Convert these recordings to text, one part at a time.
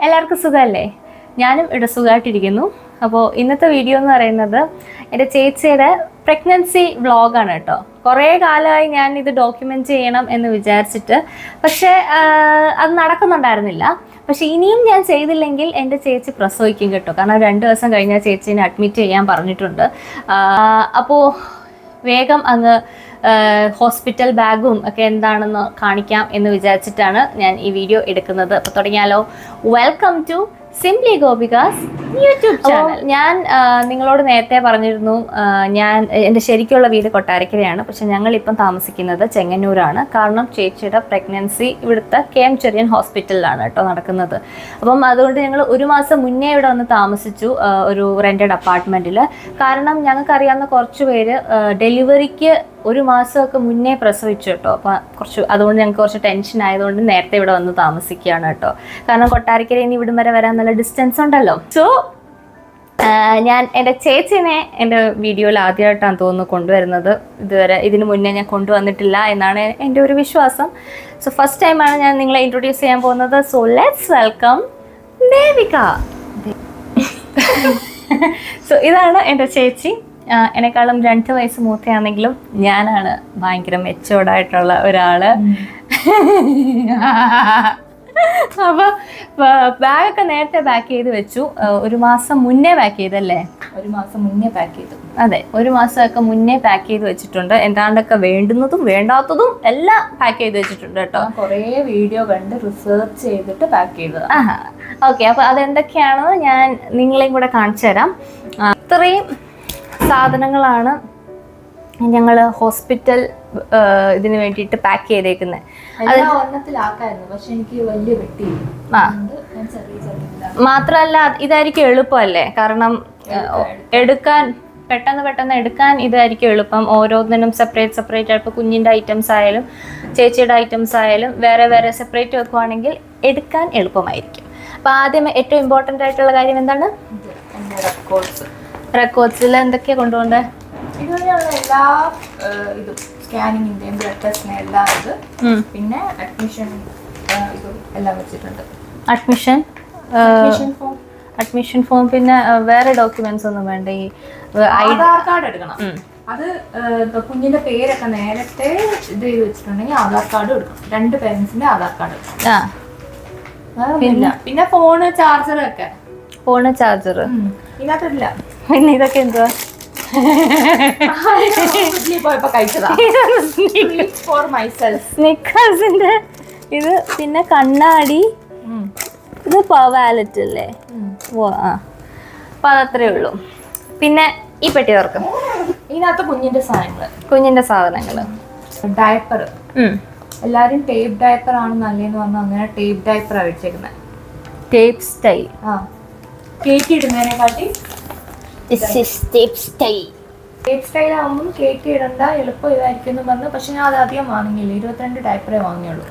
എല്ലാവർക്കും സുഖമല്ലേ? ഞാനും ഇവിടെ സുഖമായിട്ടിരിക്കുന്നു. അപ്പോൾ ഇന്നത്തെ വീഡിയോ എന്ന് പറയുന്നത് എൻ്റെ ചേച്ചിയുടെ പ്രഗ്നൻസി വ്ളോഗാണ് കേട്ടോ. കുറേ കാലമായി ഞാൻ ഇത് ഡോക്യുമെൻ്റ് ചെയ്യണം എന്ന് വിചാരിച്ചിട്ട്, പക്ഷേ അത് നടക്കുന്നുണ്ടായിരുന്നില്ല. പക്ഷേ ഇനിയും ഞാൻ ചെയ്തില്ലെങ്കിൽ എൻ്റെ ചേച്ചി പ്രസവിക്കും കേട്ടോ. കാരണം 2 ദിവസം കഴിഞ്ഞാൽ ചേച്ചീനെ അഡ്മിറ്റ് ചെയ്യാൻ പറഞ്ഞിട്ടുണ്ട്. അപ്പോൾ വേഗം അങ്ങ് ഹോസ്പിറ്റൽ ബാഗും ഒക്കെ എന്താണെന്ന് കാണിക്കാം എന്ന് വിചാരിച്ചിട്ടാണ് ഞാൻ ഈ വീഡിയോ എടുക്കുന്നത്. അപ്പോൾ തുടങ്ങിയാലോ? Welcome to simply Gopika's YouTube channel. ഞാൻ നിങ്ങളോട് നേരത്തെ പറഞ്ഞിരുന്നു, ഞാൻ എൻ്റെ ശരിക്കുള്ള വീട് കൊട്ടാരക്കരയാണ്. പക്ഷെ ഞങ്ങളിപ്പം താമസിക്കുന്നത് ചെങ്ങന്നൂരാണ്. കാരണം ചേച്ചിയുടെ പ്രഗ്നൻസി ഇവിടുത്തെ KM ചെറിയൻ ഹോസ്പിറ്റലിലാണ് കേട്ടോ നടക്കുന്നത്. അപ്പം അതുകൊണ്ട് ഞങ്ങൾ 1 മാസം മുന്നേ ഇവിടെ വന്ന് താമസിച്ചു, ഒരു റെൻറ്റഡ് അപ്പാർട്ട്മെൻറ്റിൽ. കാരണം ഞങ്ങൾക്കറിയാവുന്ന കുറച്ച് പേര് ഡെലിവറിക്ക് 1 മാസമൊക്കെ മുന്നേ പ്രസവിച്ചു കേട്ടോ. അപ്പോൾ അതുകൊണ്ട് ഞങ്ങൾക്ക് കുറച്ച് ടെൻഷൻ ആയതുകൊണ്ട് നേരത്തെ ഇവിടെ വന്ന് താമസിക്കുകയാണ് കേട്ടോ. കാരണം കൊട്ടാരക്കരയിൽ നിന്ന് ഇവിടം വരെ വരാൻ നല്ല ഡിസ്റ്റൻസ് ഉണ്ടല്ലോ. സോ ഞാൻ എൻ്റെ ചേച്ചിനെ എൻ്റെ വീഡിയോയിൽ ആദ്യമായിട്ടാണ് തോന്നുന്നു കൊണ്ടുവരുന്നത്. ഇതിന് മുന്നേ ഞാൻ കൊണ്ടുവന്നിട്ടില്ല എന്നാണ് എൻ്റെ ഒരു വിശ്വാസം. സോ ഫസ്റ്റ് ടൈമാണ് ഞാൻ നിങ്ങളെ ഇൻട്രൊഡ്യൂസ് ചെയ്യാൻ പോകുന്നത്. So let's welcome Devika. So ഇതാണ് എൻ്റെ ചേച്ചി. എന്നെക്കാളും 2 വയസ്സ് മൂത്തയാണെങ്കിലും ഞാനാണ് ഭയങ്കര മെച്ചോർഡായിട്ടുള്ള ഒരാള്. അപ്പോൾ ബാഗൊക്കെ നേരത്തെ പാക്ക് ചെയ്ത് വെച്ചു. 1 മാസം മുന്നേ പാക്ക് ചെയ്തല്ലേ? 1 മാസം മുന്നേ പാക്ക് ചെയ്തു. അതെ, 1 മാസമൊക്കെ മുന്നേ പാക്ക് ചെയ്ത് വെച്ചിട്ടുണ്ട്. എന്താണ്ടൊക്കെ വേണ്ടുന്നതും വേണ്ടാത്തതും എല്ലാം പാക്ക് ചെയ്ത് വെച്ചിട്ടുണ്ട് കേട്ടോ. കുറേ വീഡിയോ കണ്ട് റിസർച്ച് ചെയ്തിട്ട് പാക്ക് ചെയ്തത്. ഓക്കെ, അപ്പോൾ അതെന്തൊക്കെയാണെന്ന് ഞാൻ നിങ്ങളെയും കൂടെ കാണിച്ചു തരാം. ഇത്രയും സാധനങ്ങളാണ് ഞങ്ങൾ ഹോസ്പിറ്റൽ ഇതിന് വേണ്ടിയിട്ട് പാക്ക് ചെയ്തേക്കുന്നത്. പക്ഷെ എനിക്ക് വലിയ വെട്ടി മാത്രമല്ല ഇതായിരിക്കും എളുപ്പമല്ലേ? കാരണം എടുക്കാൻ പെട്ടെന്ന് എടുക്കാൻ ഇതായിരിക്കും എളുപ്പം. ഓരോന്നിനും സെപ്പറേറ്റ് ആയിട്ട് കുഞ്ഞിൻ്റെ ഐറ്റംസ് ആയാലും ചേച്ചിയുടെ ഐറ്റംസ് ആയാലും വേറെ സെപ്പറേറ്റ് വെക്കുവാണെങ്കിൽ എടുക്കാൻ എളുപ്പമായിരിക്കും. അപ്പോൾ ആദ്യം ഏറ്റവും ഇമ്പോർട്ടൻ്റ് ആയിട്ടുള്ള കാര്യം എന്താണ്? റെക്കോർഡ്സിൽ എന്തൊക്കെയാണ് കൊണ്ടുപോകേണ്ടത്? ഇതുവരെയുള്ള എല്ലാ ഇതും സ്കാനിങ്ങിൻ്റെയും ബ്ലഡ് ടെസ്റ്റിനെ എല്ലാം ഇത്, പിന്നെ അഡ്മിഷൻ ഇതും എല്ലാം വെച്ചിട്ടുണ്ട്. അഡ്മിഷൻ ഫോം പിന്നെ വേറെ ഡോക്യുമെന്റ്സ് ഒന്നും വേണ്ട? ഈ ആധാർ കാർഡ് എടുക്കണം. അത് കുഞ്ഞിന്റെ പേരൊക്കെ നേരത്തെ ഇത് ചെയ്ത് വെച്ചിട്ടുണ്ടെങ്കിൽ ആധാർ കാർഡ് എടുക്കണം. 2 പേരൻസിന്റെ ആധാർ കാർഡ് എടുക്കണം. പിന്നെ ഫോണ് ചാർജർ ഇതിനകത്തില്ല. പിന്നെ ഇതൊക്കെ എന്തുവാ? സ്നിക്കേഴ്സിന്റെ ഇത്, പിന്നെ കണ്ണാടി, ഇത് വാലറ്റ് അല്ലേ? ഓ അപ്പൊ അതത്രേ ഉള്ളൂ. പിന്നെ ഈ പെട്ടി തുറക്കും. ഇതിനകത്ത് കുഞ്ഞിന്റെ സാധനങ്ങള് ഡയപ്പർ. എല്ലാരും ടേപ്പ് ഡയപ്പർ ആണ് നല്ലതെന്ന് പറഞ്ഞാൽ അങ്ങനെ ടേപ്പ് ഡയപ്പർ വെച്ചേക്കുന്നത്. ടേപ്പ് സ്റ്റൈൽ കേക്ക് ഇടുന്നതിനെക്കാട്ടി ടേപ്പ് സ്റ്റൈൽ ആകുമ്പോൾ കേക്ക് ഇടണ്ട, എളുപ്പം ഇതായിരിക്കും എന്ന് പറഞ്ഞു. പക്ഷെ ഞാൻ അത് അധികം വാങ്ങിയില്ല. 22 ഡയപ്പറേ വാങ്ങിയുള്ളൂ.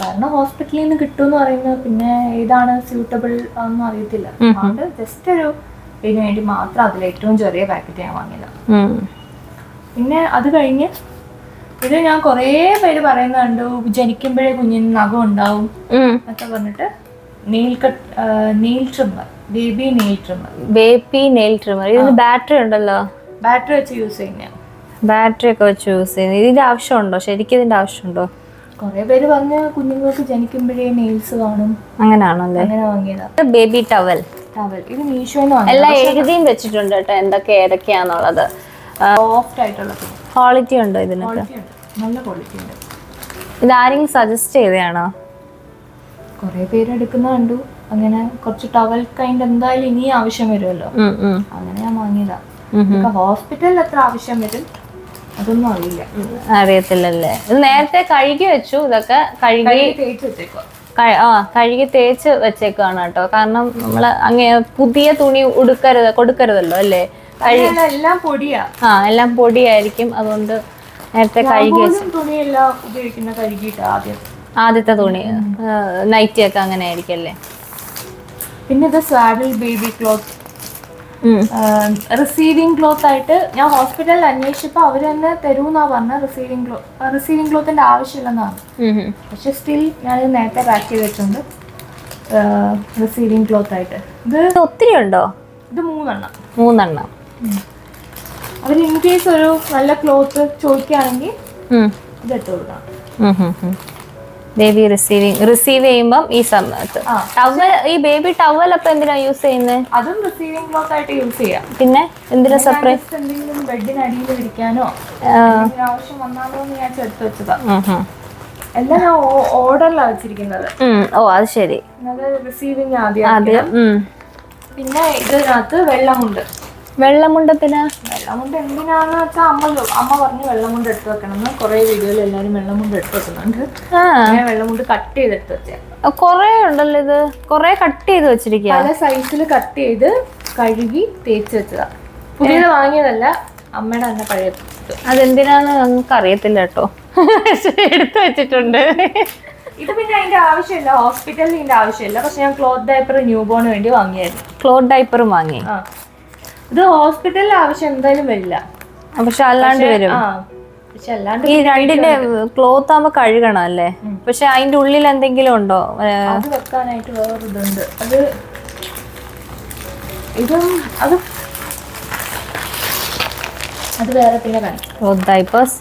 കാരണം ഹോസ്പിറ്റലിൽ നിന്ന് കിട്ടുമെന്ന് പറയുന്നത്, പിന്നെ ഏതാണ് സ്യൂട്ടബിൾ ആണെന്ന് അറിയത്തില്ല. അതുകൊണ്ട് ജസ്റ്റ് ഒരു ഇതിന് വേണ്ടി മാത്രം അതിൽ ഏറ്റവും ചെറിയ പാക്കറ്റ് ഞാൻ വാങ്ങിയതാ. പിന്നെ അത് കഴിഞ്ഞ് ഇത് ഞാൻ കുറേ പേര് പറയുന്നത് കണ്ടു, ജനിക്കുമ്പോഴേ കുഞ്ഞിന് നഖം ഉണ്ടാവും എന്നൊക്കെ പറഞ്ഞിട്ട് nail trimmer, baby nail trimmer. ഇതിന് ബാറ്ററി ഉണ്ടല്ലോ, ബാറ്ററി വെച്ച് യൂസ് ചെയ്യുന്ന. ബാറ്ററി ഒക്കെ വെച്ച് യൂസ് ചെയ്യുന്നത് ഇതിന്റെ ആവശ്യമുണ്ടോ? ശരിക്കും ഇതിന്റെ ആവശ്യമുണ്ടോ? കുറെ പേര് പറഞ്ഞ് കുഞ്ഞുങ്ങൾക്ക് ജനിക്കുമ്പോഴേ നെയിൽസ് കാണും. അങ്ങനെയാണല്ലേ? അങ്ങനെ വാങ്ങിയതാ. Baby towel. ഇത് മീഷോന്ന് എല്ലാം എഴുതിയും വെച്ചിട്ടുണ്ട് കേട്ടോ, ഏതൊക്കെയാന്നുള്ളത്. സോഫ്റ്റ് ആയിട്ടുള്ള ക്വാളിറ്റി ഉണ്ടോ ഇതിനൊക്കെ? നല്ല ക്വാളിറ്റി ഉണ്ട്. ഇത് ആരെങ്കിലും സജസ്റ്റ് ചെയ്തതാണോ? കുറെ പേര് എടുക്കുന്ന കണ്ടു. അങ്ങനെ കുറച്ച് ടവൽ കൈൻഡ് എന്തായാലും ഇനി ആവശ്യം വരുമല്ലോ, അങ്ങനെ ഞാൻ വാങ്ങിയതാ. ഹോസ്പിറ്റലിൽ എത്ര ആവശ്യം വരും അതൊന്നും അറിയത്തില്ലല്ലേ? ഇത് നേരത്തെ കഴുകി വെച്ചു. ഇതൊക്കെ കഴുകി തേച്ച് വെച്ചേക്കാണ് കേട്ടോ. കാരണം നമ്മള് അങ്ങനെ പുതിയ തുണി കൊടുക്കരുതല്ലോ അല്ലേ? എല്ലാം പൊടിയാ. എല്ലാം പൊടിയായിരിക്കും. അതുകൊണ്ട് നേരത്തെ കഴുകി വെച്ചു. തുണിയെല്ലാം ഉപയോഗിക്കുന്ന കഴുകിയിട്ട് ആദ്യത്തെ തുണി നൈറ്റി ഒക്കെ അങ്ങനെ ആയിരിക്കും അല്ലേ? പിന്നെ ഇത് സ്വാഡിൽ ബേബി ക്ലോത്ത്, റിസീവിംഗ് ക്ലോത്ത് ആയിട്ട് ഞാൻ ഹോസ്പിറ്റലിൽ അന്വേഷിച്ചപ്പോൾ അവർ തന്നെ തരൂന്നാ പറഞ്ഞ. റിസീവിംഗ് ക്ലോത്തിന്റെ ആവശ്യമില്ലെന്നാണ്. പക്ഷെ സ്റ്റിൽ ഞാൻ നേരത്തെ പാക്ക് ചെയ്ത് വെച്ചോണ്ട് റിസീവിങ് ക്ലോത്ത് ആയിട്ട്. ഇത് ഒത്തിരി ഉണ്ടോ? ഇത് 3 3 അവർ ഇൻ കേസ് ഒരു നല്ല ക്ലോത്ത് ചോദിക്കുകയാണെങ്കിൽ ഇതെടുത്ത് കൊടുക്കണം. ബേബി റിസീവ് ചെയ്യുമ്പം ഈ സമയത്ത് ടവൽ, ഈ ബേബി ടവൽ അപ്പൊ എന്തിനാ യൂസ് ചെയ്യുന്നത്? അതും റിസീവിങ് ക്ലോത്ത് ആയിട്ട് യൂസ് ചെയ്യാം. പിന്നെ എന്തിനാ സെപ്പറേറ്റ്? എന്തെങ്കിലും ബെഡിനടിയിൽ വിരിക്കാനോ ആവശ്യം വന്നാലോ എന്ന് ഞാൻ എടുത്ത് വെച്ചതാ. എല്ലാം ഞാൻ ഓർഡറിലാണ് വെച്ചിരിക്കുന്നത്. ഓ അത് ശരി. റിസീവിങ് ആദ്യം. പിന്നെ ഇതിനകത്ത് വെള്ളമുണ്ട്. വെള്ളമുണ്ടത്തിന് വെള്ളമുണ്ട് എന്തിനാന്ന് വെച്ചാൽ അമ്മ പറഞ്ഞു വെള്ളമുണ്ട് എടുത്ത് വെക്കണം എന്ന്. കുറെ വീഡിയോയിൽ എല്ലാരും വെള്ളമുണ്ട് എടുത്ത് വെക്കുന്നുണ്ട്. ഞാൻ വെള്ളമുണ്ട് കട്ട് ചെയ്തെടുത്ത് വെച്ചേ. കൊറേ ഉണ്ടല്ലോ ഇത്, കൊറേ കട്ട് ചെയ്ത് വെച്ചിരിക്കുക. പല സൈസിൽ കട്ട് ചെയ്ത് കഴുകി തേച്ച് വെച്ചതാ. പുതിയത് വാങ്ങിയതല്ല, അമ്മയുടെ തന്നെ പഴയ. അതെന്തിനാന്ന് നമുക്ക് അറിയത്തില്ല കേട്ടോ, എടുത്തു വെച്ചിട്ടുണ്ട്. ഇത് പിന്നെ അതിന്റെ ആവശ്യമില്ല, ഹോസ്പിറ്റലിൽ ഇതിന്റെ ആവശ്യമില്ല. പക്ഷെ ഞാൻ ക്ലോത്ത് ഡയപ്പർ ന്യൂ ബോർണ് വേണ്ടി വാങ്ങിയായിരുന്നു. ക്ലോത്ത് ഡയപ്പറും വാങ്ങി. ഇത് ഹോസ്പിറ്റലിൽ ആവശ്യം എന്തായാലും വരില്ല, പക്ഷെ അല്ലാണ്ട് വരും. പക്ഷെ അല്ലാണ്ട് ഈ രണ്ടിന്റെ ക്ലോത്ത് ആകുമ്പോ കഴുകണം അല്ലേ? പക്ഷെ അതിന്റെ ഉള്ളിൽ എന്തെങ്കിലും ഉണ്ടോ? അത് വെക്കാനായിട്ട് വേറെ ഇതുണ്ട്. ഇതും അത് വേറെ പിന്നെ കാണിക്കും. ക്ലോത്ത് ഡയപ്പേഴ്സ്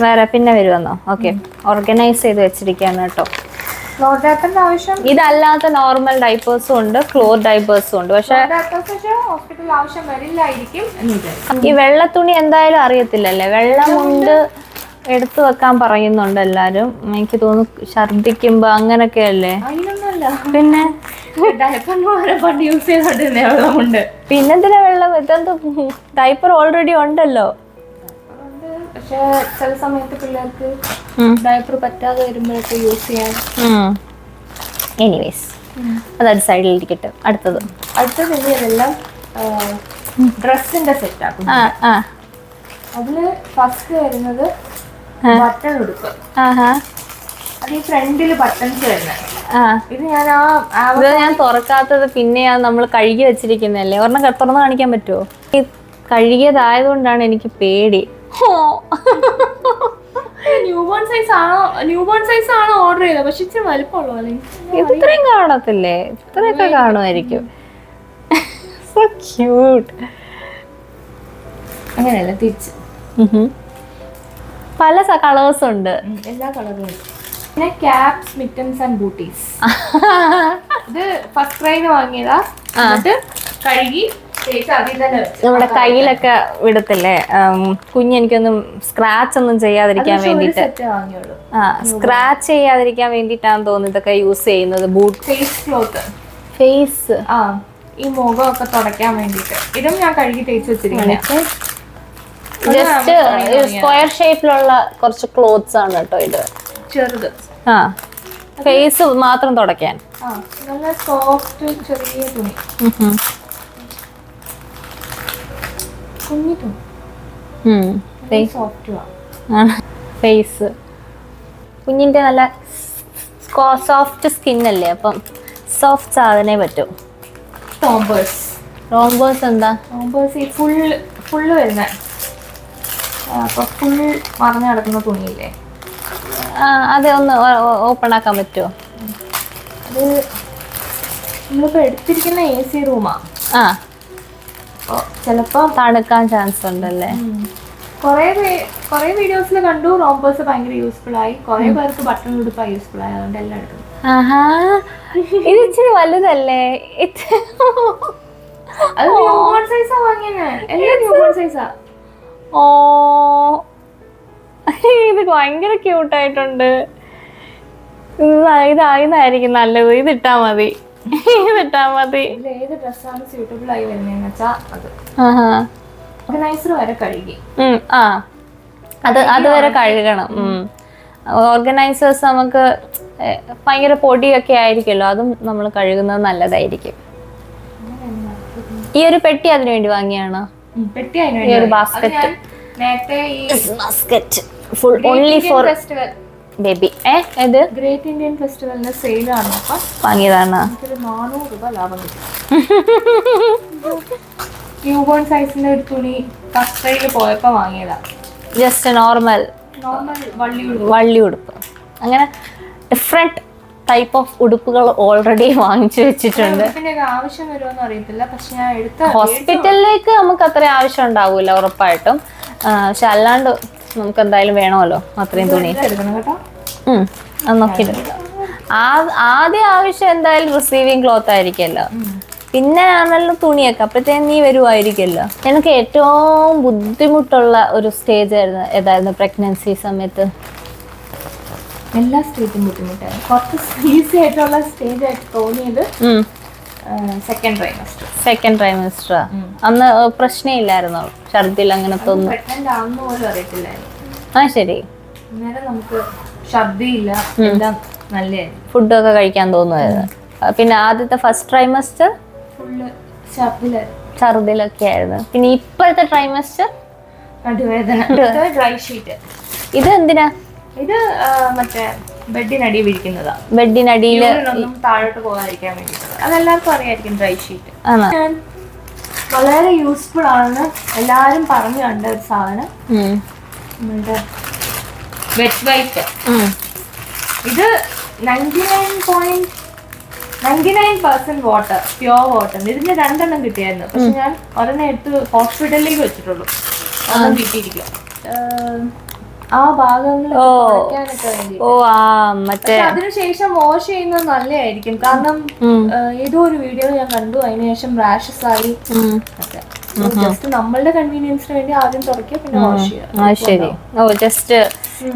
വേറെ പിന്നെ വരുമെന്നോ? ഓക്കെ, ഓർഗനൈസ് ചെയ്ത് വെച്ചിരിക്കുകയാണ് കേട്ടോ. ക്ലോത്ത് ഡയപ്പറിന്റെ ആവശ്യം ഇതല്ലാത്ത നോർമൽ ഡൈപ്പേഴ്സും ഉണ്ട്, ക്ലോത്ത് ഡൈപ്പേഴ്സും ഉണ്ട്. പക്ഷെ ഹോസ്പിറ്റലിൽ ആവശ്യം വരില്ലായിരിക്കും. ഈ വെള്ള തുണി എന്തായാലും അറിയത്തില്ലല്ലേ, വെള്ളമുണ്ട് എടുത്തു വെക്കാൻ പറയുന്നുണ്ട് എല്ലാരും. എനിക്ക് തോന്നുന്നു ഛർദിക്കുമ്പോ അങ്ങനൊക്കെ അല്ലേ? പിന്നെ പണ്ട് യൂസ് ചെയ്തോണ്ടിരുന്ന വെള്ളമുണ്ട്. പിന്നെന്തിനാ വെള്ളം? ഇതെന്ത് ഡൈപ്പർ ഓൾറെഡി ഉണ്ടല്ലോ. പക്ഷെ ചില സമയത്ത് പിള്ളേർക്ക് ഡയപ്പർ പറ്റാതെ വരുമ്പോഴൊക്കെ യൂസ് ചെയ്യാൻ. എനിവേസ് അതൊരു സൈഡിൽ ഇരിക്കട്ടെ. അടുത്തത് ഇതെല്ലാം ഡ്രസ്സിന്റെ സെറ്റ് ആക്കും. അതില് ഫസ്റ്റ് വരുന്നത് ബട്ടൺ ഉടുപ്പ്. അത് ഈ ഫ്രണ്ടില് ബട്ടൺസ് വരുന്നത്. ഇത് ഞാൻ തുറക്കാത്തത് പിന്നെയാ നമ്മൾ കഴുകി വെച്ചിരിക്കുന്നല്ലേ. ഒരെണ്ണം തുറന്ന് കാണിക്കാൻ പറ്റുമോ? ഈ കഴുകിയതായതുകൊണ്ടാണ് എനിക്ക് പേടി. ന്യൂബോൺ സൈസ് ആണോ ഓർഡർ ചെയ്തത്? പക്ഷെ ഇച്ചിരി വലിപ്പമുള്ളൂ. ഇത്രയും കാണത്തില്ലേ? ഇത്രയൊക്കെ കാണുമായിരിക്കും. So cute. അങ്ങനെയല്ല, തിരിച്ച് പല കളേഴ്സ് ഉണ്ട്, എല്ലാ കളറും ഉണ്ട്. പിന്നെ ക്യാപ്സ്, മിറ്റൻസ് ആൻഡ് ബൂട്ടീസ്. ഇത് ഫസ്റ്റ് ക്രൈന് വാങ്ങിയതാ. എന്നിട്ട് കഴുകി നമ്മുടെ കയ്യിലൊക്കെ വിടത്തില്ലേ കുഞ്ഞെനിക്കൊന്നും സ്ക്രാച്ച് ഒന്നും ചെയ്യാതിരിക്കാൻ വേണ്ടിട്ട്. സ്ക്രാച്ച് ചെയ്യാതിരിക്കാൻ വേണ്ടിട്ടാന്ന് തോന്നുന്നു ഇതൊക്കെ യൂസ് ചെയ്യുന്നത്. ബൂട്ട്, ഫേസ് ക്ലോത്ത്, ഫേസ് ഈ മുഖമൊക്കെ തുടയ്ക്കാൻ വേണ്ടിട്ട്. ഇതും ഞാൻ കഴുകി തേച്ച് വെച്ചിരിക്കുന്നത്. ജസ്റ്റ് സ്ക്വയർ ഷേപ്പിലുള്ള കുറച്ച് ക്ലോത്ത്സ് ആണ് കേട്ടോ ഇത്. ചെറുത്. ഫേസ് മാത്രം തുടയ്ക്കാൻ. നല്ല സോഫ്റ്റ് ചെറിയ തുണി. ഫേസ് കുഞ്ഞിന്റെ നല്ല സോഫ്റ്റ് സ്കിൻ അല്ലേ, അപ്പം സോഫ്റ്റ് സാധനേ പറ്റും. റോംബേഴ്സ് എന്താ? റോംബേഴ്സ് ഈ ഫുള്ള് വരുന്ന, അപ്പൊ ഫുൾ മറിഞ്ഞു കിടക്കുന്ന തുണിയില്ലേ, അത് ഒന്ന് ഓപ്പൺ ആക്കാൻ പറ്റുമോ? അത് നമ്മളിപ്പോ എടുത്തിരിക്കുന്ന AC റൂമാ. ചിലപ്പോ തണുക്കാൻ ചാൻസ് ഉണ്ടല്ലേ. കൊറേ വീഡിയോസിൽ കണ്ടു റോംബേഴ്സ് ഭയങ്കര യൂസ്ഫുൾ ആയി. കൊറേ പേർക്ക് ബട്ടൺ ഉടുപ്പാ യൂസ്ഫുൾ ആയി. അതുകൊണ്ട് എല്ലാം എടുക്കും. ഇത് ഇച്ചിരി വലുതല്ലേ? അത് ന്യൂബോൺ സൈസാ വാങ്ങിയത്. എല്ലാം ന്യൂബോൺ സൈസാ. ഓ, ഇത് ഭയങ്കര ക്യൂട്ടായിട്ടുണ്ട്. ഇതായിരിക്കും നല്ലത്. ഇതിട്ടാ മതി. ഏത് ഡ്രസ്സാണ് സ്യൂട്ടബിൾ ആയി വരുന്നതെന്ന് വെച്ചാ അത്. ഓർഗനൈസർ വരെ കഴുകി. അത് വരെ കഴുകണം. ഓർഗനൈസേഴ്സ് നമുക്ക് ഭയങ്കര പൊടിയൊക്കെ ആയിരിക്കുമല്ലോ, അതും നമ്മൾ കഴുകുന്നത് നല്ലതായിരിക്കും. ഈ ഒരു പെട്ടി അതിനു വേണ്ടി വാങ്ങിയാണോ? പെട്ടി ഈ ഒരു basket. Full only four baby. ഏത് ഗ്രേറ്റ് ഇന്ത്യൻ ഫെസ്റ്റിവലിന്റെ സെയിലാണ് വാങ്ങിയതാണ്. 400 രൂപ ലാഭം കിട്ടി. ന്യൂബോൺ സൈസിന്റെ ഒരു തുണി ഫസ്റ്റ് പോയപ്പോ വാങ്ങിയതാ. ജസ്റ്റ് നോർമൽ വള്ളി ഉടുപ്പ്. അങ്ങനെ ഡിഫറെന്റ് ടൈപ്പ് ഓഫ് ഉടുപ്പുകൾ ഓൾറെഡി വാങ്ങിച്ചു വെച്ചിട്ടുണ്ട്. ആവശ്യം വരുമോന്ന് അറിയത്തില്ല, പക്ഷെ ഞാൻ എടുത്ത ഹോസ്പിറ്റലിലേക്ക് നമുക്ക് അത്ര ആവശ്യം ഉണ്ടാവൂല ഉറപ്പായിട്ടും. പക്ഷെ അല്ലാണ്ട് നമുക്ക് എന്തായാലും വേണമല്ലോ അത്രയും തുണി. എടുക്കണം കേട്ടോ. അത് നോക്കിയിട്ട് ആദ്യം ആവശ്യം എന്തായാലും റിസീവിങ് ക്ലോത്ത് ആയിരിക്കുമല്ലോ, പിന്നെ ആണല്ലോ തുണിയൊക്കെ. അപ്പോഴത്തേനും നീ വരുമായിരിക്കുമല്ലോ. എനിക്ക് ഏറ്റവും ബുദ്ധിമുട്ടുള്ള ഒരു സ്റ്റേജ് ആയിരുന്നു ഏതായിരുന്നു പ്രഗ്നൻസി സമയത്ത്? എല്ലാ സ്റ്റേജും ബുദ്ധിമുട്ടായിരുന്നു. കുറച്ച് ഈസി ആയിട്ടുള്ള സ്റ്റേജ് ആയിട്ട് തോന്നിയത് സെക്കൻഡ് ട്രൈമസ്റ്റർ. അന്ന് പ്രശ്നമില്ലായിരുന്നോ? ഛർദിൽ അങ്ങനത്തെ ഒന്നും? പ്രഗ്നന്റ് ആവുന്ന പോലും അറിയത്തില്ലായിരുന്നു. ആ ശരി. അന്നേരം നമുക്ക് ഛർദിയില്ല, എല്ലാം നല്ലതായിരുന്നു. ഫുഡൊക്കെ കഴിക്കാൻ തോന്നുമായിരുന്നു. പിന്നെ ആദ്യത്തെ ഫസ്റ്റ് ട്രൈമസ്റ്റർ ഫുള്ള് ഛർദിലൊക്കെ ആയിരുന്നു. പിന്നെ ഇപ്പോഴത്തെ ട്രൈമസ്റ്റർ നടുവേദന, ഡ്രൈ ഷീറ്റ്. ഇത് എന്തിനാ? ഇത് മറ്റേ ബെഡിനടി വിരിക്കുന്നതാ. ബെഡിനടിയിൽ താഴോട്ട് പോകാതിരിക്കാൻ വേണ്ടിയിട്ടുള്ളത്. അതെല്ലാവർക്കും അറിയായിരിക്കും ഡ്രൈ ഷീറ്റ്. വളരെ യൂസ്ഫുൾ ആണെന്ന് എല്ലാരും പറഞ്ഞു കണ്ട ഒരു സാധനം നമ്മളുടെ വെറ്റ് വൈറ്റ്. ഇത് 99% വാട്ടർ, പ്യുവർ വാട്ടർ. ഇതിന്റെ 2 എണ്ണം കിട്ടിയായിരുന്നു. പക്ഷെ ഞാൻ ഒരെണ്ണം എടുത്ത് ഹോസ്പിറ്റലിലേക്ക് വെച്ചിട്ടുള്ളൂ. ഒന്നും കിട്ടിയിരിക്കും ആ ഭാഗങ്ങൾ വേണ്ടി. അതിനുശേഷം വാഷ് ചെയ്യുന്നത് നല്ലതായിരിക്കും. കാരണം ഏതോ ഒരു വീഡിയോ ഞാൻ കണ്ടു, അതിനുശേഷം റാഷസ് ആയി. ജസ്റ്റ് നമ്മളുടെ കൺവീനിയൻസിന് വേണ്ടി ആദ്യം തുടക്കുക, പിന്നെ വാഷ് ചെയ്യുക. ശരി. ഓ, ജസ്റ്റ്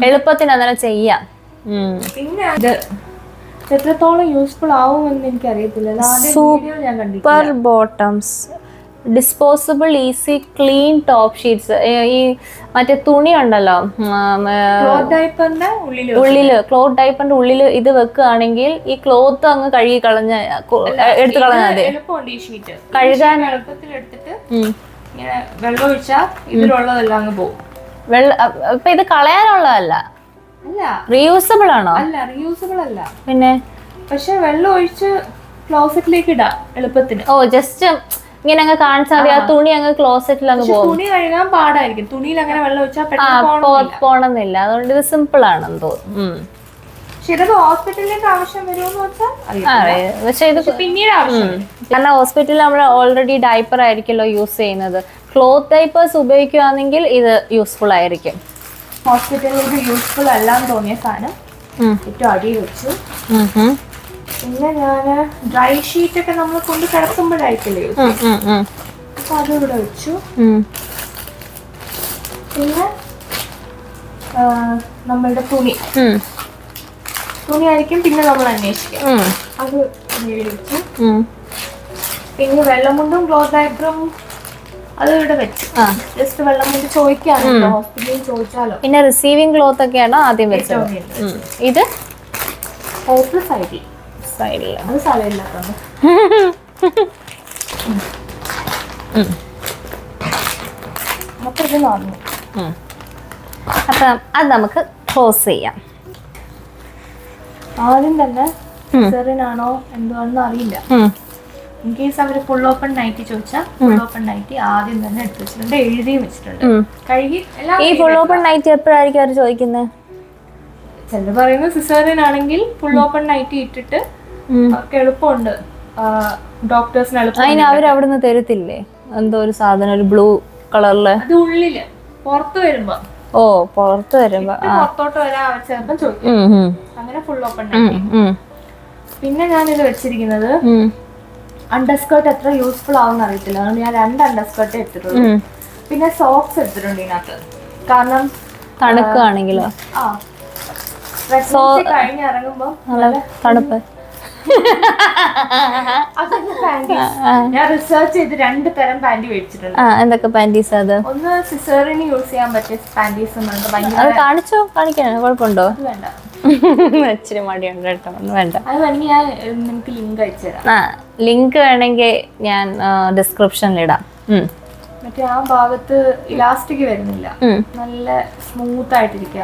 എളുപ്പത്തിന് അങ്ങനെ ചെയ്യാം. പിന്നെ ഇത് എത്രത്തോളം യൂസ്ഫുൾ ആവുമെന്ന് എനിക്കറിയത്തില്ല. ഞാൻ കണ്ടിട്ടില്ല. Super bottoms, disposable easy clean top sheets. ഈ മറ്റേ തുണി ഉണ്ടല്ലോ ഉള്ളില്, ക്ലോത്ത് ഡൈപ്പറിന്റെ ഉള്ളില് ഇത് വെക്കുകയാണെങ്കിൽ ഈ ക്ലോത്ത് അങ്ങ് കഴുകി എടുത്തു കളഞ്ഞാൽ മതി. കഴുകാൻ വെള്ളം ഒഴിച്ചാൽ ഇതിലുള്ളതെല്ലാം അങ്ങ് പോകും. ഇപ്പൊ ഇത് കളയാനുള്ളതല്ല, റീയൂസബിൾ ആണോ? അല്ല, റീയൂസബിൾ അല്ല. പിന്നെ പക്ഷെ വെള്ളം ഒഴിച്ച് ക്ലോസറ്റിലേക്ക് ഇടാം എളുപ്പത്തിന്. ഓ, ജസ്റ്റ് ഇങ്ങനെ അങ്ങ് കാണിച്ചാൽ മതി. ആ തുണി അങ്ങ് ക്ലോസറ്റിൽ അങ്ങ് പോകും. തുണി കഴുകാൻ പാടായിരിക്കും. തുണിയിൽ അങ്ങനെ വെള്ളം ഒഴിച്ചാൽ പോണമെന്നില്ല. അതുകൊണ്ട് ഇത് സിമ്പിൾ ആണെന്ന് തോന്നുന്നു. പക്ഷെ ഇതൊക്കെ ഹോസ്പിറ്റലിലേക്ക് ആവശ്യം വരുമെന്ന് വെച്ചാൽ പക്ഷെ ഇത് പിന്നീട് ആവശ്യം. കാരണം ഹോസ്പിറ്റലിൽ നമ്മൾ ഓൾറെഡി ഡൈപ്പർ ആയിരിക്കുമല്ലോ യൂസ് ചെയ്യുന്നത്. ക്ലോത്ത് ഡൈപ്പേഴ്സ് ഉപയോഗിക്കുകയാണെങ്കിൽ ഇത് യൂസ്ഫുൾ ആയിരിക്കും. ഹോസ്പിറ്റലിലേക്ക് യൂസ്ഫുൾ അല്ലാന്ന് തോന്നിയ സാധനം ഏറ്റവും അടിയിൽ വെച്ചു. പിന്നെ ഞാൻ ഡ്രൈ ഷീറ്റ് ഒക്കെ നമ്മൾ കൊണ്ട് കിടക്കുമ്പോഴായിരിക്കില്ലേ, അപ്പൊ അതിവിടെ വെച്ചു. പിന്നെ നമ്മളുടെ തുണിയായിരിക്കും പിന്നെ നമ്മൾ അന്വേഷിക്കാം. അത് വെച്ചു. പിന്നെ വെള്ളം കൊണ്ടും ക്ലോത്ത് ഡൈപ്പറും അത് ഇവിടെ വെച്ചു. ജസ്റ്റ് വെള്ളം കൊണ്ട് ചോദിക്കാണല്ലോ, ഹോസ്പിറ്റലിൽ ചോദിച്ചാലോ. പിന്നെ റിസീവിംഗ് ക്ലോത്ത് ഒക്കെയാണോ ആദ്യം വെച്ചത്? ഇത് സൈഡിൽ അത് സ്ഥലമില്ലാത്തത്. അത്രയ്ക്ക് നടന്നു. അപ്പം അത് നമുക്ക് ക്ലോസ് ചെയ്യാം. ആദ്യം തന്നെ സിസേറിയനാണോ എന്തുവാണെന്ന് അറിയില്ല. ഇൻ കേസ് അവർ ഫുൾ ഓപ്പൺ നൈറ്റി ചോദിച്ചാൽ ഫുൾ ഓപ്പൺ നൈറ്റി ആദ്യം തന്നെ എടുത്ത് വെച്ചിട്ടുണ്ട്, എഴുതിയും വെച്ചിട്ടുണ്ട്. കഴുകി എല്ലാം. ഈ ഫുൾ ഓപ്പൺ നൈറ്റി എപ്പോഴായിരിക്കും അവർ ചോദിക്കുന്നത്? ചിലർ പറയുന്നത് സിസേറിയൻ ആണെങ്കിൽ ഫുൾ ഓപ്പൺ നൈറ്റി ഇട്ടിട്ട് അവർക്ക് എളുപ്പമുണ്ട്, ഡോക്ടേഴ്സിന് എളുപ്പം. അതിന് അവരവിടുന്ന് തരത്തില്ലേ എന്തോ ഒരു സാധനം, ഒരു ബ്ലൂ കളറില്? അത് ഉള്ളില്, പുറത്ത് വരുമ്പോ. ഓ, പുറത്ത് വരുമ്പോ പുറത്തോട്ട് വരാൻ അവർ ചിലപ്പോൾ ചോദിക്കും. അങ്ങനെ ഫുൾ ഓപ്പൺ നൈറ്റി. പിന്നെ ഞാനിത് വെച്ചിരിക്കുന്നത് അണ്ടർസ്കേർട്ട് എത്ര യൂസ്ഫുൾ ആവുമെന്ന് അറിയത്തില്ല. അതുകൊണ്ട് ഞാൻ 2 അണ്ടർസ്കേർട്ട് എടുത്തിട്ടുള്ളൂ. പിന്നെ സോക്സ് എടുത്തിട്ടുണ്ട് ഇതിനകത്ത്. കാരണം തണുക്കുകയാണെങ്കിലോ കഴിഞ്ഞിറങ്ങുമ്പോ തണുപ്പ്. ഞാൻ റിസർച്ച് ചെയ്ത് 2 തരം പാന്റി മേടിച്ചിട്ടുണ്ട്. എന്തൊക്കെ പാന്റീസ്? അത് ഒന്ന് സിസേറിയന് യൂസ് ചെയ്യാൻ പറ്റിയ പാന്റീസ്. അത് കാണിക്കാനോ കുഴപ്പമുണ്ടോ? വേണ്ട, ഇച്ചിരി മടിയുണ്ട് കേട്ടോ, ഒന്നും വേണ്ട. അത് വേണമെങ്കിൽ ഞാൻ നിനക്ക് ലിങ്ക് അയച്ചു തരാം. ലിങ്ക് വേണമെങ്കിൽ ഞാൻ ഡിസ്ക്രിപ്ഷനിൽ ഇടാം. മറ്റേ ആ ഭാഗത്ത് ഇലാസ്റ്റിക് വരുന്നില്ല, നല്ല സ്മൂത്ത് ആയിട്ടിരിക്കുക.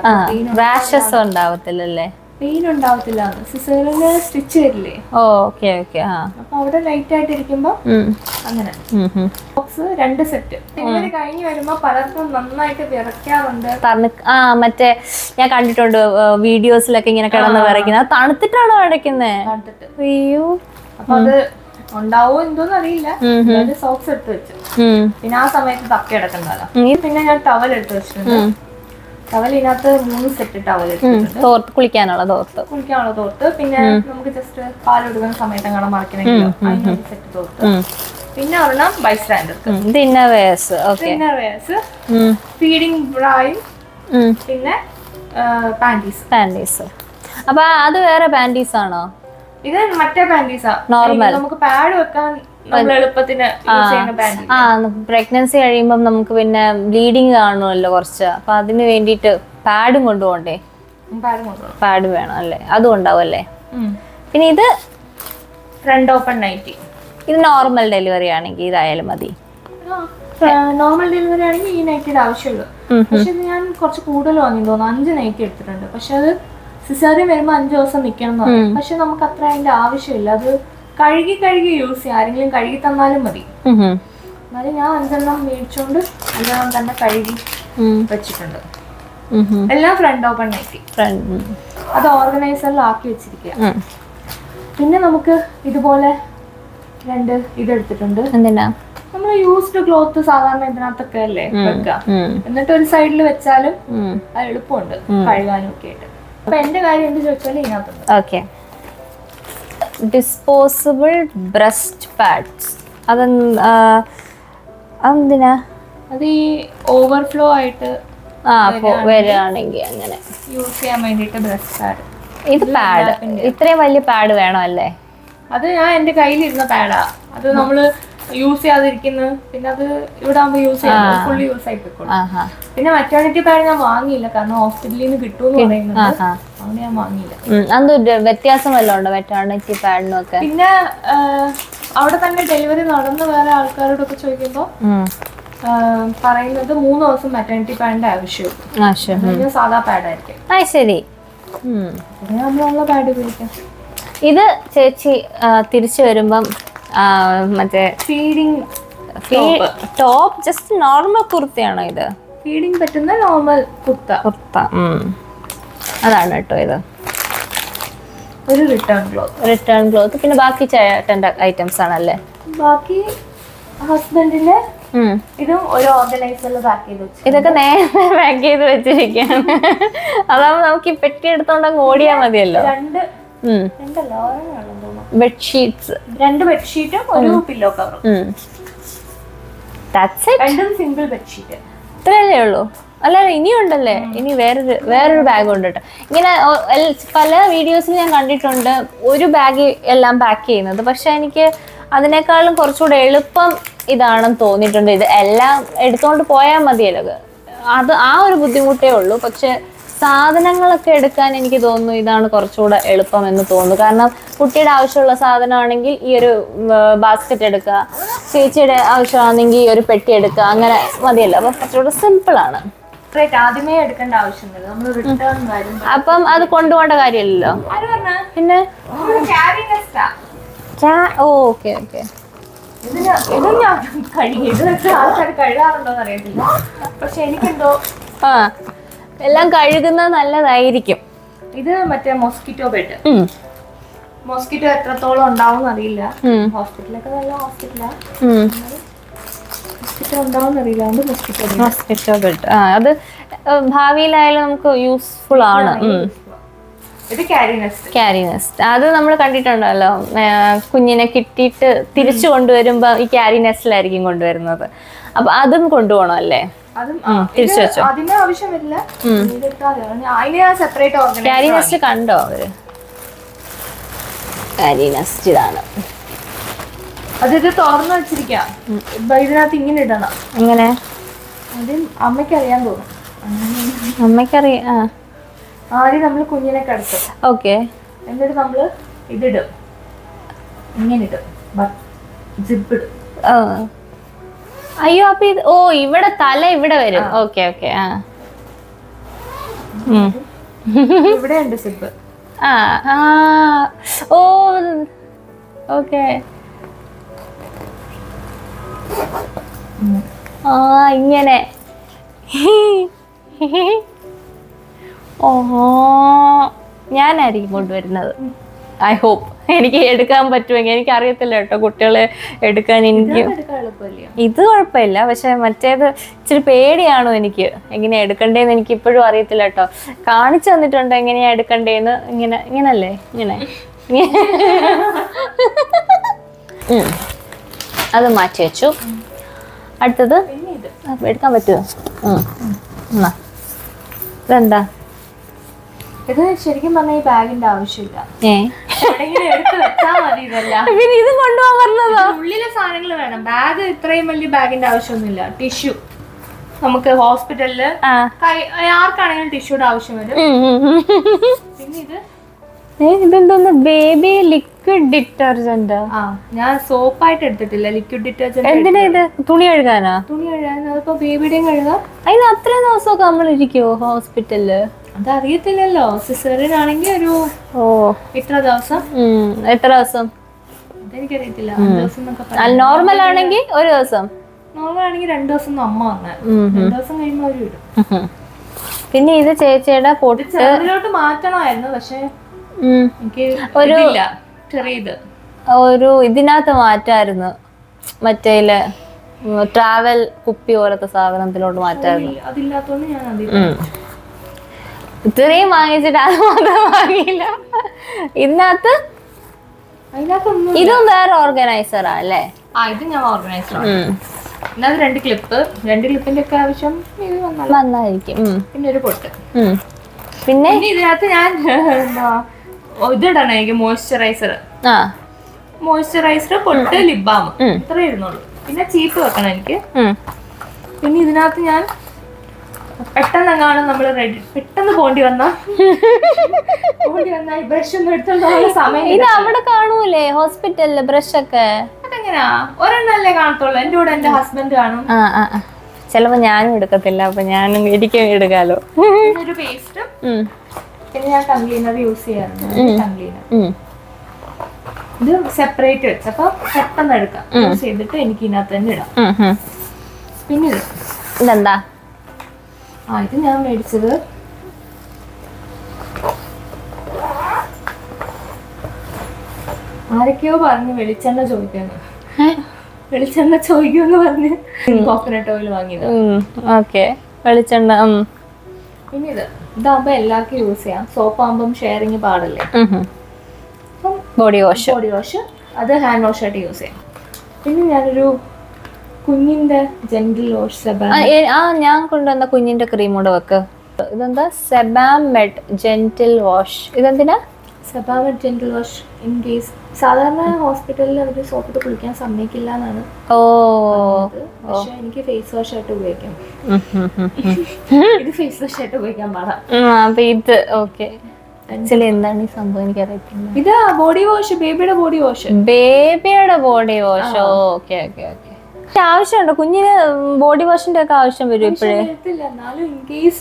റാഷസ് ഉണ്ടാവത്തില്ലല്ലേ? പെയിൻ ഉണ്ടാവത്തില്ല. സിസേറിയന് സ്റ്റിച്ച് വരില്ലേ, ഓക്കെ ഓക്കെ. ആ അപ്പൊ അവിടെ ലൈറ്റ് ആയിട്ട് ഇരിക്കുമ്പോ അങ്ങനെ. Box 2 set. ഡെലിവറി കഴിഞ്ഞ് വരുമ്പോ പലർക്കും നന്നായിട്ട് വിറയ്ക്കാറുണ്ട്. മറ്റേ ഞാൻ കണ്ടിട്ടുണ്ട് വീഡിയോസിലൊക്കെ ഇങ്ങനെ കിടന്ന് വിറയ്ക്കുന്നത്. തണുത്തിട്ടാണോ വിറയ്ക്കുന്നത്? തണുത്തിട്ട്. അയ്യോ. അപ്പൊ അത് ഉണ്ടാവോ എന്തോന്ന് അറിയില്ല. സോക്സ് എടുത്ത് വെച്ചു. പിന്നെ ആ സമയത്ത് തപ്പി കിടക്കണ്ടല്ലോ. പിന്നെ ഞാൻ ടവൽ എടുത്ത് വെച്ചിട്ടുണ്ട്. ടവൽ ഇതിനകത്ത് 3 സെറ്റ് ടവൽ എടുത്തിട്ടുണ്ട്. കുളിക്കാനുള്ള തോർത്ത്. പിന്നെ നമുക്ക് ജസ്റ്റ് പാൽ കൊടുക്കുന്ന സമയത്ത് അങ്ങനെ മറക്കണമെങ്കിലോ അതിനൊരു സെറ്റ് തോർത്ത്. പിന്നെ ഒരെണ്ണം ബൈസ്റ്റാൻഡർ, ഫീഡിങ് ബ്രൈൻ, പിന്നെ പാൻറ്റീസ്. അപ്പൊ അത് വേറെ പാൻറ്റീസ് ആണോ? ഇത് മറ്റേ പാൻറ്റീസാ, നോർമൽ. നമുക്ക് പാഡ് വെക്കാൻ എളുപ്പത്തിന് പ്രഗ്നൻസി കഴിയുമ്പോ നമുക്ക് പിന്നെ ബ്ലീഡിങ് കാണുമല്ലോ കുറച്ച്. അപ്പൊ അതിന് വേണ്ടിട്ട് പാഡും കൊണ്ടുപോകണ്ടേ? പാഡ് വേണം അല്ലേ? അതും ഉണ്ടാവും അല്ലേ? പിന്നെ ഇത് ഫ്രണ്ട് ഓപ്പൺ നൈറ്റി. ഇത് നോർമൽ ഡെലിവറി ആണെങ്കിൽ ഇതായാലും മതി. നോർമൽ ഡെലിവറി ആണെങ്കിൽ ഈ നൈറ്റിയുടെ ആവശ്യമുള്ളൂ. പക്ഷെ ഇത് ഞാൻ കുറച്ച് കൂടുതൽ വാങ്ങി തോന്നുന്നു. 5 നൈറ്റി എടുത്തിട്ടുണ്ട്. പക്ഷെ അത് സിസേറിയൻ വരുമ്പോ 5 ദിവസം നിൽക്കണം എന്ന് പറയും. പക്ഷെ നമുക്ക് അത്ര അതിന്റെ ആവശ്യമില്ല. അത് കഴുകി യൂസ് ചെയ്യാം. ആരെങ്കിലും കഴുകി തന്നാലും മതി. എന്നാലും ഞാൻ 5 മേടിച്ചോണ്ട് എല്ലാം തന്നെ കഴുകി വെച്ചിട്ടുണ്ട്. എല്ലാം ഫ്രണ്ട് ഓപ്പൺ നൈറ്റി. അത് ഓർഗനൈസറിലാക്കി വെച്ചിരിക്കുക. പിന്നെ നമുക്ക് ഇതുപോലെ 2 ഇതെടുത്തിട്ടുണ്ട്. എന്തിനാ? നമ്മൾ യൂസ്ഡ് ക്ലോത്ത് സാധാരണ ഇതിനകത്തൊക്കെ അല്ലേ വെക്കുക. എന്നിട്ട് ഒരു സൈഡിൽ വെച്ചാലും അത് എളുപ്പമുണ്ട് കഴുകാനും ഒക്കെ ആയിട്ട്. അപ്പൊ എന്റെ കാര്യം എന്ത് ചോദിച്ചാലും ഇതിനകത്തുണ്ട്. ഓക്കെ. Disposable breast pads. അതെന്തിനാ? അത് ഈ ഓവർഫ്ലോ ആയിട്ട് വരികയാണെങ്കിൽ അങ്ങനെ യൂസ് ചെയ്യാൻ വേണ്ടിട്ട് ബ്രസ്റ്റ് പാഡ്. ഇത് പാഡ് ഇത്രയും വലിയ പാഡ് വേണോ അല്ലേ? അത് ഞാൻ എന്റെ കയ്യിലിരുന്ന പാഡാ. അത് നമ്മള് യൂസ് ചെയ്യാതിരിക്കുന്നു. പിന്നെ അത് ഇവിടെ ആകുമ്പോ യൂസ് ചെയ്യാം, ഫുള്ളി യൂസ് ആയിപ്പോയിക്കോളും. പിന്നെ മെറ്റേണിറ്റി പാഡ് ഞാൻ വാങ്ങിയില്ല, കാരണം ഹോസ്പിറ്റലിൽ നിന്ന് കിട്ടുമെന്ന് പറയുന്നുണ്ട്. അതുകൊണ്ട് ഞാൻ വാങ്ങിയില്ല. അത് വ്യത്യാസം വല്ലതും ഉണ്ടോ മെറ്റേണിറ്റി പാഡിനൊക്കെ? പിന്നെ അവിടെ തന്നെ ഡെലിവറി നടന്ന് വേറെ ആൾക്കാരോടൊക്കെ ചോദിക്കുമ്പോ പറയുന്നത് 3 ദിവസം മെറ്റേണിറ്റി പാഡിന്റെ ആവശ്യമുള്ളൂ. സാധാ പാഡായിരിക്കും. ശരി. നമ്മളുള്ള പാഡ് ഉപയോഗിക്കാം. ഇത് ചേച്ചി തിരിച്ചു വരുമ്പം മറ്റേ ഫീഡിങ് ടോപ്പ്, ജസ്റ്റ് നോർമൽ കുർത്തയാണോ ഇത്? ഫീഡിങ് പറ്റുന്ന നോർമൽ കുർത്ത. അതാണ് കേട്ടോ ഇത്. ഒരു റിട്ടേൺ ക്ലോത്ത്. പിന്നെ ബാക്കി ചേട്ടൻ്റെ ഐറ്റംസ് ആണല്ലേ? ബാക്കി ഹസ്ബൻഡിന്റെ ഇതും ഒരു ഓർഗനൈസറിൽ പാക്ക് ചെയ്ത് വെച്ചു. ഇതൊക്കെ നേരത്തെ പാക്ക് ചെയ്ത് വെച്ചിരിക്കുകയാണ്. അതാവുമ്പോ നമുക്ക് ഈ പെട്ടി എടുത്തോണ്ട് അങ്ങ് ഓടിയാ മതിയല്ലോ. 2 ബെഡ്ഷീറ്റ്സ്, 2 ബെഡ്ഷീറ്റും ഒരു പില്ലോ കവറും. രണ്ടും സിംഗിൾ ബെഡ്ഷീറ്റ്. ഇത്രയല്ലേ ഉള്ളൂ? അല്ല ഇനിയും ഉണ്ടല്ലേ? ഇനി വേറൊരു ബാഗ് ഉണ്ട് കേട്ടോ. ഇങ്ങനെ പല വീഡിയോസിൽ ഞാൻ കണ്ടിട്ടുണ്ട് ഒരു ബാഗ് എല്ലാം പാക്ക് ചെയ്യുന്നത്. പക്ഷെ എനിക്ക് അതിനേക്കാളും കുറച്ചുകൂടെ എളുപ്പം ഇതാണെന്ന് തോന്നിയിട്ടുണ്ട്. ഇത് എല്ലാം എടുത്തോണ്ട് പോയാൽ മതിയല്ലോ. അത് ആ ഒരു ബുദ്ധിമുട്ടേ ഉള്ളൂ. പക്ഷെ സാധനങ്ങളൊക്കെ എടുക്കാൻ എനിക്ക് തോന്നുന്നു ഇതാണ് കുറച്ചുകൂടെ എളുപ്പം എന്ന് തോന്നുന്നു. കാരണം കുട്ടിയുടെ ആവശ്യമുള്ള സാധനമാണെങ്കിൽ ഈ ഒരു ബാസ്ക്കറ്റ് എടുക്കുക, ചേച്ചിയുടെ ആവശ്യമാണെങ്കിൽ ഈ ഒരു പെട്ടി എടുക്കുക, അങ്ങനെ മതിയല്ലോ. അപ്പം കുറച്ചുകൂടെ സിമ്പിളാണ്. ആദ്യമേ എടുക്കേണ്ട ആവശ്യമില്ല. നമ്മൾ റിട്ടേൺ കാര്യം അപ്പം അത് കൊണ്ടുപോകേണ്ട കാര്യമില്ലല്ലോ. പിന്നെ ഓക്കെ ഓക്കെ. ഇത് ഞാൻ കഴുകി. ഇത് ആൾക്കാർ കഴുകാറുണ്ടോന്ന് അറിയത്തില്ല. പക്ഷെ എനിക്കെന്തോ എല്ലാം കഴുകുന്നത് നല്ലതായിരിക്കും. ഇത് മറ്റേ മോസ്കിറ്റോ ബെഡ്. മോസ്കിറ്റോ എത്രത്തോളം ഉണ്ടാവും അറിയില്ല. ഹോസ്പിറ്റലൊക്കെ നല്ല ഹോസ്പിറ്റലാ. മോസ്കിറ്റോ ഉണ്ടാവും അറിയില്ല. മോസ്കിറ്റോ ബെഡ് അത് ഭാവിയിലായാലും നമുക്ക് യൂസ്ഫുൾ ആണ്. ഇത് ക്യാരി നെസ്റ്റ്. അത് നമ്മൾ കണ്ടിട്ടുണ്ടല്ലോ, കുഞ്ഞിനെ കിട്ടിയിട്ട് തിരിച്ചു കൊണ്ടുവരുമ്പോ ഈ ക്യാരി നെസ്റ്റിലായിരിക്കും കൊണ്ടുവരുന്നത്. അപ്പൊ അതും കൊണ്ടുപോകണം അല്ലേ? തിരിച്ചു വെച്ചോ? അതിന് ആവശ്യമില്ല. ക്യാരി നെസ്റ്റ് കണ്ടോ അവര്? ക്യാരി നെസ്റ്റ് ഇതാണ്. ഇത് തുറന്നു വെച്ചിരിക്കാം. ഇതിനകത്ത് ഇങ്ങനെ ഇടണം. എങ്ങനെ? അമ്മയ്ക്കറിയാൻ തോന്നും. അമ്മയ്ക്കറിയാം. ആദ്യം നമ്മൾ കുഞ്ഞിനെ കിടത്തും. ഓക്കെ. എന്നിട്ട് നമ്മള് ഇതിടും, ഇങ്ങനെ ഇടും, ജിപ്പ് ഇടും. അയ്യോ, അപ്പൊ ഇത് ഇവിടെ തല ഇവിടെ വരും. Okay okay. ഇവിടെ ഉണ്ട് സിബ്. ആ ആ ഓ ഓക്കെ. ആ ഇങ്ങനെ. ഓഹോ ഞാനായിരിക്കും കൊണ്ടുവരുന്നത്. ഐ ഹോപ്പ് എനിക്ക് എടുക്കാൻ പറ്റുമെങ്കിൽ. എനിക്ക് അറിയത്തില്ല കേട്ടോ കുട്ടികളെ എടുക്കാൻ. എനിക്ക് ഇത് കുഴപ്പമില്ല, പക്ഷെ മറ്റേത് ഇച്ചിരി പേടിയാണോ എനിക്ക്. എങ്ങനെയാ എടുക്കണ്ടേന്ന് എനിക്ക് ഇപ്പോഴും അറിയത്തില്ല കേട്ടോ. കാണിച്ചു തന്നിട്ടുണ്ട് എങ്ങനെയാ എടുക്കണ്ടേന്ന്. ഇങ്ങനെ ഇങ്ങനല്ലേ ഇങ്ങനെ. അത് മാറ്റി വെച്ചു. അടുത്തത് എടുക്കാൻ പറ്റുമോ? ഇതെന്താ? ഇത് ശരിക്കും പറഞ്ഞാൽ ഈ ബാഗിന്റെ ആവശ്യമില്ല. എടുത്ത് വെച്ചാൽ മതി. ഇതെല്ലാം പിന്നെ ഇത് കൊണ്ടുപോകാൻ പറഞ്ഞതോ? ഉള്ളിലെ സാധനങ്ങൾ വേണം. ബാഗ് ഇത്രയും വലിയ ബാഗിന്റെ ആവശ്യമൊന്നുമില്ല. ടിഷ്യൂ നമുക്ക് ഹോസ്പിറ്റലില് ആർക്കാണെങ്കിലും ടിഷ്യൂടെ ആവശ്യം വരും. പിന്നെ ഇത് ഇതെന്തോന്ന്? Baby liquid detergent. ഞാൻ സോപ്പായിട്ട് എടുത്തിട്ടില്ല, ലിക്വിഡ് ഡിറ്റർജന്റ്. എന്തിനാ ഇത്? തുണി കഴുകാനാ? തുണി കഴുകാൻ. അതിപ്പോ ബേബിയുടെയും കഴുകാം. അതിന് അത്രയും ദിവസമൊക്കെ നമ്മൾ ഇരിക്കുവോ ഹോസ്പിറ്റലില്? അതറിയത്തില്ലല്ലോ. സിസേറിയൻ ആണെങ്കിൽ ഒരു ഇത്ര ദിവസം. എത്ര ദിവസം? അതെനിക്കറിയത്തില്ല. നോർമൽ ആണെങ്കിൽ ഒരു ദിവസം. നോർമൽ ആണെങ്കിൽ 2 ദിവസം അമ്മ വന്നെ. 2 ദിവസം കഴിയുമ്പോ അവര് വിടും. പിന്നെ ഇത് ചേച്ചിയുടെ ചെറുതിലോട്ട് മാറ്റണമായിരുന്നു, പക്ഷെ എനിക്ക് ചെറിയത് ഒരു ഇതിനകത്ത് മാറ്റായിരുന്നു. മറ്റേ ട്രാവൽ കുപ്പി പോലത്തെ സാധനത്തിലോട്ട് മാറ്റായിരുന്നു. അതില്ലാത്തോണ്ട് ഞാൻ ഇത്രയും വാങ്ങിച്ചിട്ട് അത് മാത്രം വാങ്ങിയില്ല. ഇതിനകത്ത് ഇതും വേറെ ഓർഗനൈസറാ അല്ലേ? ഇത് ഞാൻ ഓർഗനൈസറാണ്. ഇതിനകത്ത് 2 ക്ലിപ്പ്. 2 ക്ലിപ്പിന്റെ ഒക്കെ ആവശ്യം വന്നായിരിക്കും. പിന്നെ ഒരു പൊട്ട്. പിന്നെ ഇതിനകത്ത് ഞാൻ ഇതിടണം. എനിക്ക് മോയ്സ്ചറൈസർ, പൊട്ട്, ലിപ് ബാം ഇത്രേ ഇരുന്നുള്ളൂ. പിന്നെ ചീപ്പ് വെക്കണം എനിക്ക്. പിന്നെ ഇതിനകത്ത് ഞാൻ പെട്ടെന്നെങ്ങാണ് നമ്മൾ റെഡി പെട്ടെന്ന് പോണ്ടി വന്ന ഈ ബ്രഷ് ഒന്നും എടുത്തോണ്ട് സമയം. ഇത് അവിടെ കാണൂലേ ഹോസ്പിറ്റലില് ബ്രഷ് ഒക്കെ? അതെങ്ങനെയാ? ഒരെണ്ണല്ലേ കാണത്തുള്ളൂ. എന്റെ കൂടെ എന്റെ ഹസ്ബൻഡ് കാണും. ചിലപ്പോ ഞാനും എടുക്കത്തില്ല, അപ്പൊ ഞാനും എനിക്കും എടുക്കാലോ. ഒരു പേസ്റ്റും പിന്നെ ഞാൻ ടങ് ക്ലീനർ യൂസ് ചെയ്യാറുണ്ട്. ടങ് ക്ലീനർ ഇത് സെപ്പറേറ്റ് വെച്ചപ്പോ പെട്ടെന്ന് എടുക്കാം. യൂസ് ചെയ്തിട്ട് എനിക്ക് ഇതിനകത്ത് തന്നെ ഇടാം. പിന്നെ ഇതെന്താ? ഇത് ഞാൻ മേടിച്ചത് ആരൊക്കെയോ പറഞ്ഞ് വെളിച്ചെണ്ണ ചോദിക്കുന്നു. വെളിച്ചെണ്ണ ചോദിക്കുമെന്ന് പറഞ്ഞ് കോക്കനട്ട് ഓയിൽ വാങ്ങിയത്. ഓക്കെ, വെളിച്ചെണ്ണ. പിന്നെ ഇതാകുമ്പോ എല്ലാവർക്കും യൂസ് ചെയ്യാം. സോപ്പ് ആകുമ്പം ഷെയറിങ് പാടല്ലേ. ബോഡി വാഷ് അത് ഹാൻഡ് വാഷ് ആയിട്ട് യൂസ് ചെയ്യാം. പിന്നെ ഞാനൊരു കുഞ്ഞിന്റെ ജെന്റിൽ വാഷ് ഞാൻ കൊണ്ടുവന്ന കുഞ്ഞിന്റെ ക്രീം കൂടെ വെക്ക്. ഇതെന്താ? Sebamed gentle wash. ഇതെന്തിനാ? Sebamed gentle wash in case സാധാരണ ഹോസ്പിറ്റലിൽ അവര് സോപ്പിട്ട് കുളിക്കാൻ സമ്മതിക്കില്ല എന്നാണ്. പക്ഷെ എനിക്ക് ഫേസ് വാഷ് ആയിട്ട് ഉപയോഗിക്കാം. ഇത് ഫേസ് വാഷ് ആയിട്ട് ഉപയോഗിക്കാൻ പാടാം. ഇത് ഓക്കെ. ആക്ച്വലി എന്താണ് ഈ സംഭവം എനിക്കറിയത്തില്ല. ഇത് ബോഡി വാഷ്, ബേബിയുടെ ബോഡി വാഷ്. ബേബിയുടെ body wash. Okay okay okay. ആവശ്യമുണ്ടോ കുഞ്ഞിന് ബോഡി വാഷിന്റെ ഒക്കെ ആവശ്യം വരും ഇപ്പോഴേ?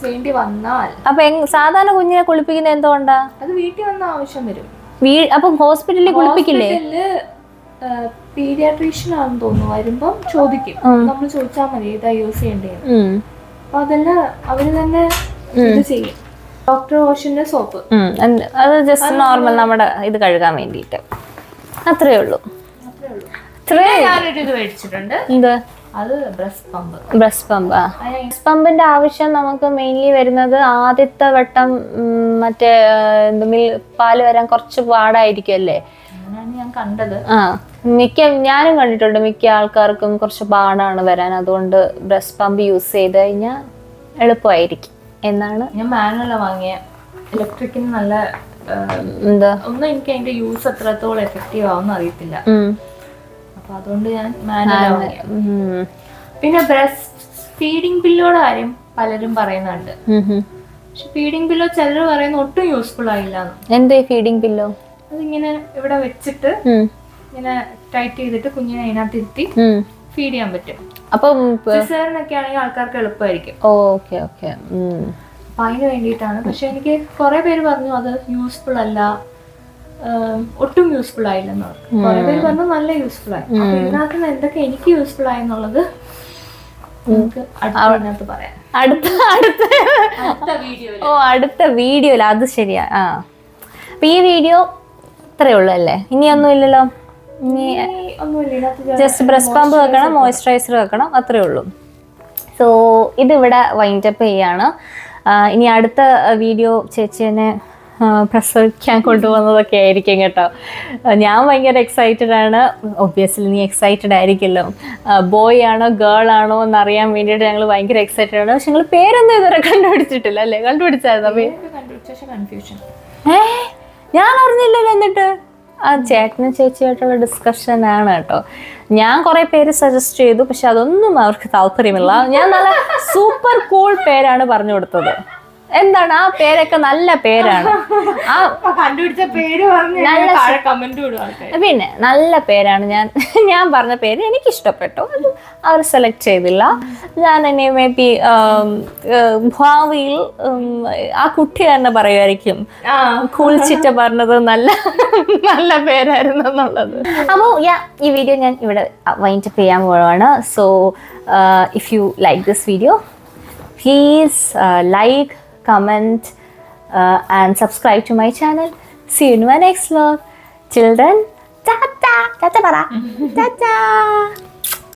വേണ്ടി വന്നാൽ. അപ്പൊ സാധാരണ കുഞ്ഞിനെ കുളിപ്പിക്കുന്നത് എന്തുകൊണ്ടാ? അത് വീട്ടിൽ വന്ന ആവശ്യം വരും. അപ്പൊ ഹോസ്പിറ്റലിൽ കുളിപ്പിക്കില്ലേ? പീഡിയാട്രീഷ്യൻ ആണെന്ന് തോന്നുന്നു. വരുമ്പം ചോദിക്കും, നമ്മൾ ചോദിച്ചാൽ മതി ഏതാ യൂസ് ചെയ്യേണ്ടത്. അപ്പൊ അതെല്ലാം അവര് തന്നെ ഇത് ചെയ്യും. ഡോക്ടർ വാഷിന്റെ സോപ്പ് അത് ജസ്റ്റ് നോർമൽ നമ്മുടെ ഇത് കഴുകാൻ വേണ്ടിട്ട് അത്രേ ഉള്ളൂ. ഞാനൊരു ഇത് മേടിച്ചിട്ടുണ്ട്. അത് ബ്രസ്റ്റ് പമ്പ്. ബ്രസ്റ്റ് പമ്പിന്റെ ആവശ്യം നമുക്ക് മെയിൻലി വരുന്നത് ആദ്യത്തെ വട്ടം മറ്റേ പാല് വരാൻ കുറച്ച് പാടായിരിക്കും അല്ലേ? അങ്ങനെയാണ് ഞാൻ കണ്ടത്. ഞാനും കണ്ടിട്ടുണ്ട്. മിക്ക ആൾക്കാർക്കും കുറച്ച് പാടാണ് വരാൻ. അതുകൊണ്ട് ബ്രസ്റ്റ് പമ്പ് യൂസ് ചെയ്ത് കഴിഞ്ഞാൽ എളുപ്പമായിരിക്കും എന്നാണ്. ഞാൻ മാനുവലാ വാങ്ങിയ. ഇലക്ട്രിക്കിന് നല്ല എന്താ ഒന്നും എനിക്ക് അതിന്റെ യൂസ് എത്രത്തോളം എഫക്റ്റീവ് ആവുമെന്ന് അറിയത്തില്ല. അപ്പൊ അതുകൊണ്ട് ഞാൻ മാനുവലാ വാങ്ങിയ. പിന്നെ ബ്രസ്റ്റ് ഫീഡിങ് പില്ലോടെ കാര്യം പലരും പറയുന്നുണ്ട്. പക്ഷെ ഫീഡിങ് പില്ലോ ചിലർ പറയുന്ന ഒട്ടും യൂസ്ഫുൾ ആയില്ല. എന്താ ഫീഡിങ് പില്ലോ? അതിങ്ങനെ ഇവിടെ വെച്ചിട്ട് ഇങ്ങനെ ടൈറ്റ് ചെയ്തിട്ട് കുഞ്ഞിനെ അതിനകത്ത് ഇരുത്തി ഫീഡ് ചെയ്യാൻ പറ്റും. അപ്പം സിസേറിയനൊക്കെ ആണെങ്കിൽ ആൾക്കാർക്ക് എളുപ്പമായിരിക്കും. Okay okay. അപ്പം അതിന് വേണ്ടിയിട്ടാണ്. പക്ഷെ എനിക്ക് കുറേ പേര് പറഞ്ഞു അത് യൂസ്ഫുൾ അല്ല, ഒട്ടും യൂസ്ഫുൾ ആയില്ലെന്ന് പറഞ്ഞു. കുറേ പേര് പറഞ്ഞു നല്ല യൂസ്ഫുൾ ആയി. അപ്പം ഇതിനകത്ത് നിന്ന് എന്തൊക്കെ എനിക്ക് യൂസ്ഫുൾ ആയെന്നുള്ളത് നമുക്ക് അടുത്ത് പറയാം. അടുത്ത വീഡിയോയിൽ. അത് ശരിയാ. അപ്പൊ ഈ വീഡിയോ ഇത്രയേ ഉള്ളൂ അല്ലേ? ഇനിയൊന്നും ഇല്ലല്ലോ? ഇനി ജസ്റ്റ് ബ്രസ്റ്റ് പമ്പ് വെക്കണം, മോയ്സ്ചറൈസർ വെക്കണം, അത്രേ ഉള്ളൂ. സോ ഇതിവിടെ വൈൻഡപ്പ് ചെയ്യാണ്. ഇനി അടുത്ത വീഡിയോ ചേച്ചിനെ പ്രസവിക്കാൻ കൊണ്ടുപോകുന്നതൊക്കെ ആയിരിക്കും കേട്ടോ. ഞാൻ ഭയങ്കര എക്സൈറ്റഡ് ആണ്. ഒബ്വിയസ്ലി നീ എക്സൈറ്റഡ് ആയിരിക്കുമല്ലോ. ബോയ് ആണോ ഗേൾ ആണോ എന്നറിയാൻ വേണ്ടിയിട്ട് ഞങ്ങൾ ഭയങ്കര എക്സൈറ്റഡ് ആണ്. പക്ഷെ ഞങ്ങൾ പേരൊന്നും ഇതുവരെ കണ്ടുപിടിച്ചിട്ടില്ല അല്ലേ? കണ്ടുപിടിച്ചായിരുന്നോ? ഞാൻ അറിഞ്ഞില്ലല്ലോ. എന്നിട്ട് ആ ചേട്ടനും ചേച്ചിയായിട്ടുള്ള ഡിസ്കഷൻ ആണ് കേട്ടോ. ഞാൻ കുറേ പേര് സജസ്റ്റ് ചെയ്തു, പക്ഷെ അതൊന്നും അവർക്ക് താല്പര്യമില്ല. ഞാൻ നല്ല സൂപ്പർ കൂൾ പേരാണ് പറഞ്ഞു കൊടുത്തത്. എന്താണ് ആ പേരൊക്കെ നല്ല പേരാണ്. ആ കണ്ടുപിടിച്ച പേര് പിന്നെ നല്ല പേരാണ്. ഞാൻ പറഞ്ഞ പേര് എനിക്ക് ഇഷ്ടപ്പെട്ടു. അത് അവർ സെലക്ട് ചെയ്തില്ല. ഞാൻ എന്നെ മേ ബി ഭാവിയിൽ ആ കുട്ടി തന്നെ പറയുമായിരിക്കും കുളിച്ചിട്ട പറഞ്ഞത് നല്ല പേരായിരുന്നു എന്നുള്ളത്. അപ്പോൾ ഈ വീഡിയോ ഞാൻ ഇവിടെ വൈൻഡപ്പ് ചെയ്യാൻ പോവാണ്. So if you like this video, please like, comment and subscribe to my channel. See you in my next vlog. Till then, ta-ta. Ta-ta para. Ta-ta.